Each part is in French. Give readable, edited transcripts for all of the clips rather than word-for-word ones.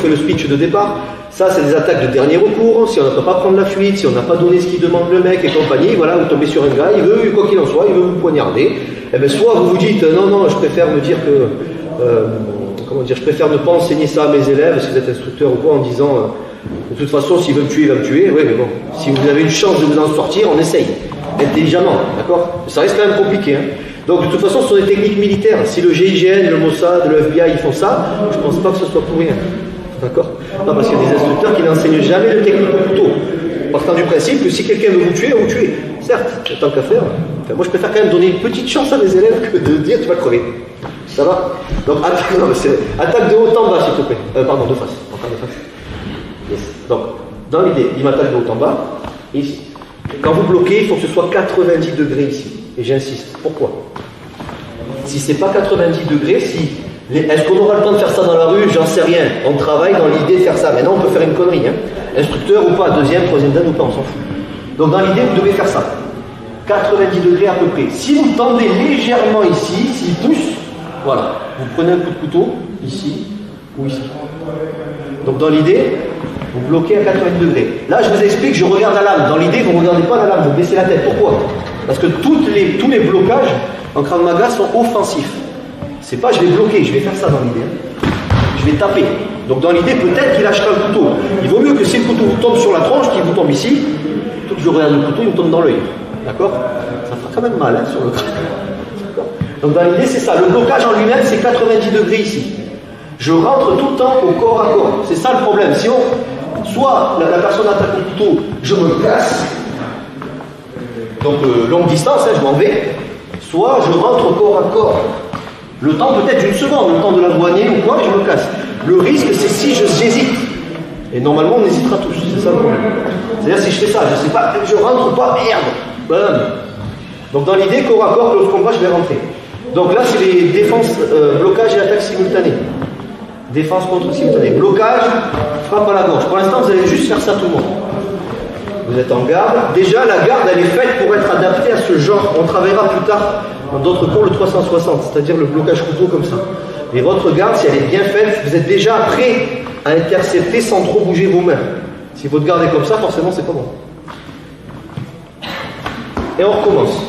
fait le speech de départ. Ça, c'est des attaques de dernier recours. Si on ne peut pas prendre la fuite, si on n'a pas donné ce qu'il demande le mec et compagnie, voilà, vous tombez sur un gars, il veut, quoi qu'il en soit, il veut vous poignarder. Et bien, soit vous vous dites, non, je préfère me dire que, je préfère ne pas enseigner ça à mes élèves, si vous êtes instructeur ou quoi, en disant, de toute façon, s'il veut me tuer, il va me tuer. Oui, mais bon, si vous avez une chance de vous en sortir, on essaye. Intelligemment, d'accord? Ça reste quand même compliqué, hein. Donc, de toute façon, ce sont des techniques militaires. Si le GIGN, le Mossad, le FBI, ils font ça, je ne pense pas que ce soit pour rien. D'accord? Non, parce qu'il y a des instructeurs qui n'enseignent jamais de technique au couteau. Partant du principe que si quelqu'un veut vous tuer. Certes, tant qu'à faire. Enfin, moi, je préfère quand même donner une petite chance à mes élèves que de dire tu vas crever. Ça va? Donc, attaque de haut en bas, s'il te plaît. Pardon, de face. Encore de face. Yes. Donc, dans l'idée, il m'attaque de haut en bas, ici. Quand vous bloquez, il faut que ce soit 90 degrés ici. Et j'insiste. Pourquoi? Si c'est pas 90 degrés, est-ce qu'on aura le temps de faire ça dans la rue? J'en sais rien. On travaille dans l'idée de faire ça. Maintenant, on peut faire une connerie. Hein. Instructeur ou pas, deuxième, troisième dan ou pas, on s'en fout. Donc, dans l'idée, vous devez faire ça. 90 degrés à peu près. Si vous tendez légèrement ici, s'il pousse, voilà. Vous prenez un coup de couteau, ici ou ici. Donc, dans l'idée, vous bloquez à 90 degrés. Là, je vous explique, je regarde la lame. Dans l'idée, vous ne regardez pas la lame, vous baissez la tête. Pourquoi? Parce que tous les blocages en Krav Maga sont offensifs. C'est pas je vais bloquer, je vais faire ça dans l'idée. Je vais taper. Donc dans l'idée, peut-être qu'il lâchera le couteau. Il vaut mieux que si le couteau vous tombe sur la tronche, qu'il vous tombe ici, plutôt que je regarde le couteau, il me tombe dans l'œil. D'accord? Ça fera quand même mal, hein, sur le crâne. Donc dans l'idée, c'est ça. Le blocage en lui-même, c'est 90 degrés ici. Je rentre tout le temps au corps à corps. C'est ça le problème. Si soit la personne attaque le couteau, je me casse. Donc longue distance, hein, je m'en vais. Soit je rentre au corps à corps. Le temps peut-être d'une seconde, le temps de la douanier ou quoi, je me casse. Le risque, c'est si j'hésite. Et normalement, on hésitera tous. C'est ça le problème. C'est-à-dire, si je fais ça, je ne sais pas, je rentre pas, merde. Bam. Donc, dans l'idée, corps à corps, lorsqu'on va, je vais rentrer. Donc là, c'est les défenses, blocage et attaque simultanée. Défense contre simultanée. Blocage, frappe à la gorge. Pour l'instant, vous allez juste faire ça tout le monde. Vous êtes en garde. Déjà, la garde, elle est faite pour être adaptée à ce genre. On travaillera plus tard dans d'autres cours le 360, c'est-à-dire le blocage couteau comme ça. Et votre garde, si elle est bien faite, vous êtes déjà prêt à intercepter sans trop bouger vos mains. Si votre garde est comme ça, forcément, c'est pas bon. Et on recommence.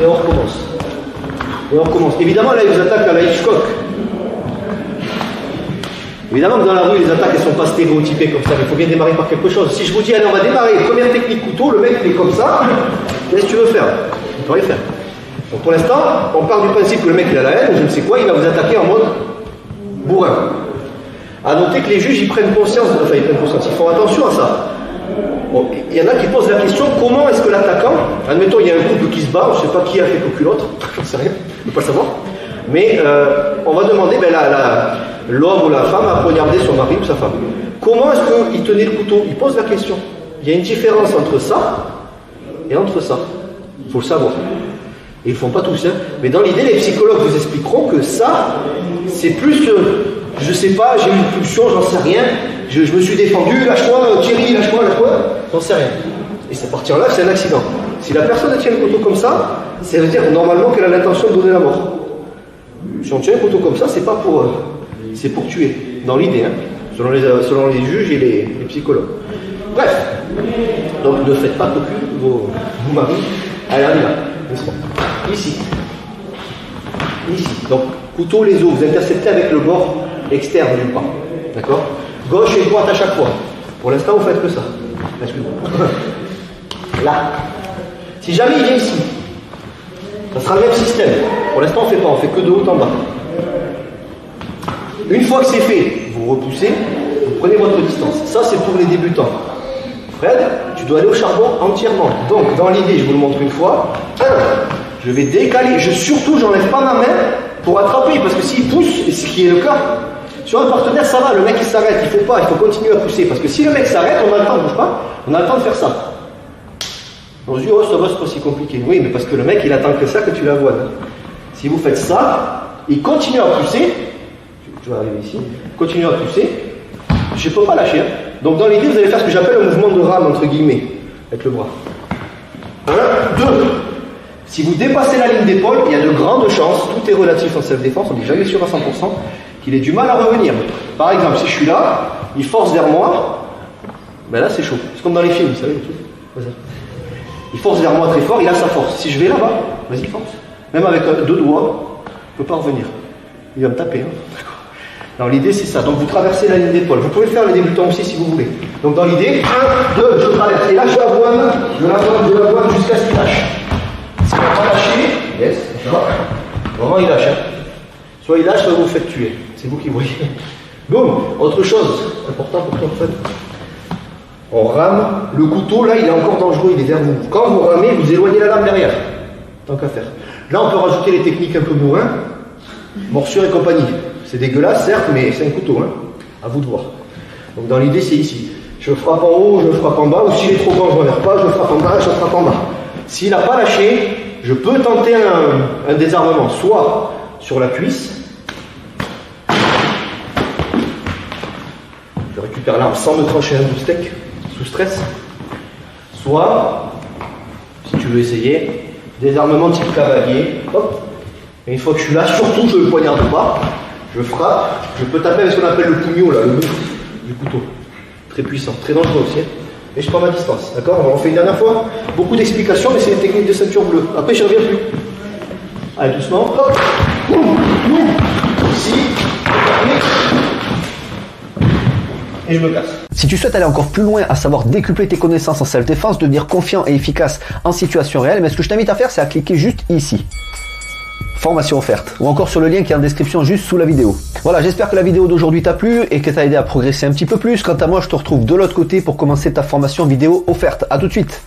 Et on recommence. Et on recommence. Évidemment, là, ils vous attaquent à la Hitchcock. Évidemment que dans la rue, les attaques ne sont pas stéréotypées comme ça, mais il faut bien démarrer par quelque chose. Si je vous dis, allez, on va démarrer, première technique couteau, le mec il est comme ça, qu'est-ce que tu veux faire? Il ne peut rien faire. Donc pour l'instant, on part du principe que le mec il a la haine, je ne sais quoi, il va vous attaquer en mode bourrin. À noter que les juges, ils prennent conscience, ils font attention à ça. Bon, il y en a qui posent la question, comment est-ce que l'attaquant, admettons, il y a un couple qui se bat, je ne sais pas qui a fait que l'autre, je ne sais rien, je ne peux pas le savoir, mais on va demander, l'homme ou la femme a poignardé son mari ou sa femme. Comment est-ce qu'il tenait le couteau? Il pose la question. Il y a une différence entre ça et entre ça. Il faut le savoir. Et ils ne le font pas tous, hein. Mais dans l'idée, les psychologues vous expliqueront que ça, c'est plus, je ne sais pas, j'ai eu une pulsion, j'en sais rien, je me suis défendu, lâche-moi, Thierry, lâche-moi, j'en sais rien. Et cette partie-là, c'est un accident. Si la personne tient le couteau comme ça veut dire normalement qu'elle a l'intention de donner la mort. Si on tient un couteau comme ça, c'est pas pour... c'est pour tuer, dans l'idée, hein, selon les juges et les psychologues. Bref, donc ne faites pas cocu vos maris. Allez, on y va. Ici. Donc, couteau, les os, vous interceptez avec le bord externe du bras. D'accord? Gauche et droite à chaque fois. Pour l'instant, vous faites que ça. Excusez-moi. Là. Si jamais il vient ici, ça sera le même système. Pour l'instant, on fait que de haut en bas. Une fois que c'est fait, vous repoussez, vous prenez votre distance. Ça, c'est pour les débutants. Fred, tu dois aller au charbon entièrement. Donc, dans l'idée, je vous le montre une fois. Je vais décaler. Surtout, j'enlève pas ma main pour attraper, parce que s'il pousse, ce qui est le cas, sur un partenaire, ça va, le mec il s'arrête. Il faut continuer à pousser. Parce que si le mec s'arrête, on a le temps, bouge pas, on a le temps de faire ça. On se dit, oh, ça va, c'est pas si compliqué. Oui, mais parce que le mec, il attend que ça, que tu l'avoines. Si vous faites ça, il continue à pousser. Je vais arriver ici. Continuez à pousser. Je ne peux pas lâcher. Hein. Donc dans l'idée, vous allez faire ce que j'appelle un mouvement de rame, entre guillemets, avec le bras. 1, 2. Si vous dépassez la ligne d'épaule, il y a de grandes chances, tout est relatif en self-défense, on n'est jamais sûr à 100%, qu'il ait du mal à revenir. Par exemple, si je suis là, il force vers moi, ben là c'est chaud. C'est comme dans les films, vous savez le truc. Il force vers moi très fort, il a sa force. Si je vais là-bas, vas-y force. Même avec 2 doigts, je ne peux pas revenir. Il va me taper. Hein. Non, l'idée c'est ça. Donc vous traversez la ligne d'épaule. Vous pouvez faire les débutants aussi si vous voulez. Donc dans l'idée, 1, 2, je traverse. Et là je l'avoine jusqu'à ce qu'il lâche. S'il ne va pas lâcher, yes, vraiment il lâche. Hein. Soit il lâche, soit vous vous faites tuer. C'est vous qui voyez. Boum. Autre chose, important pour toi en fait. On rame. Le couteau là, il est encore dangereux, il est vers vous. Quand vous ramez, vous éloignez la lame derrière. Tant qu'à faire. Là, on peut rajouter les techniques un peu bourrin, morsure et compagnie. C'est dégueulasse, certes, mais c'est un couteau. Hein. À vous de voir. Donc dans l'idée, c'est ici. Je frappe en haut, je frappe en bas. Ou s'il est trop grand, je ne reviens pas. Je frappe en bas, je frappe en bas. S'il n'a pas lâché, je peux tenter un désarmement, soit sur la cuisse. Je récupère l'arme sans me trancher un bout de steak, sous stress. Soit, si tu veux essayer, désarmement type cavalier. Hop. Et une fois que je suis là, surtout je ne le poignarde pas. Je frappe. Je peux taper avec ce qu'on appelle le pugno, là, le bout du couteau. Très puissant, très dangereux aussi. Et je prends ma distance. D'accord? On en fait une dernière fois. Beaucoup d'explications, mais c'est une technique de ceinture bleue. Après, je ne reviens plus. Allez, doucement. Hop. Ici. Et je me casse. Si tu souhaites aller encore plus loin, à savoir décupler tes connaissances en self-défense, devenir confiant et efficace en situation réelle, mais ce que je t'invite à faire, c'est à cliquer juste ici. Formation offerte, ou encore sur le lien qui est en description juste sous la vidéo. Voilà, j'espère que la vidéo d'aujourd'hui t'a plu et que t'a aidé à progresser un petit peu plus. Quant à moi, je te retrouve de l'autre côté pour commencer ta formation vidéo offerte. À tout de suite.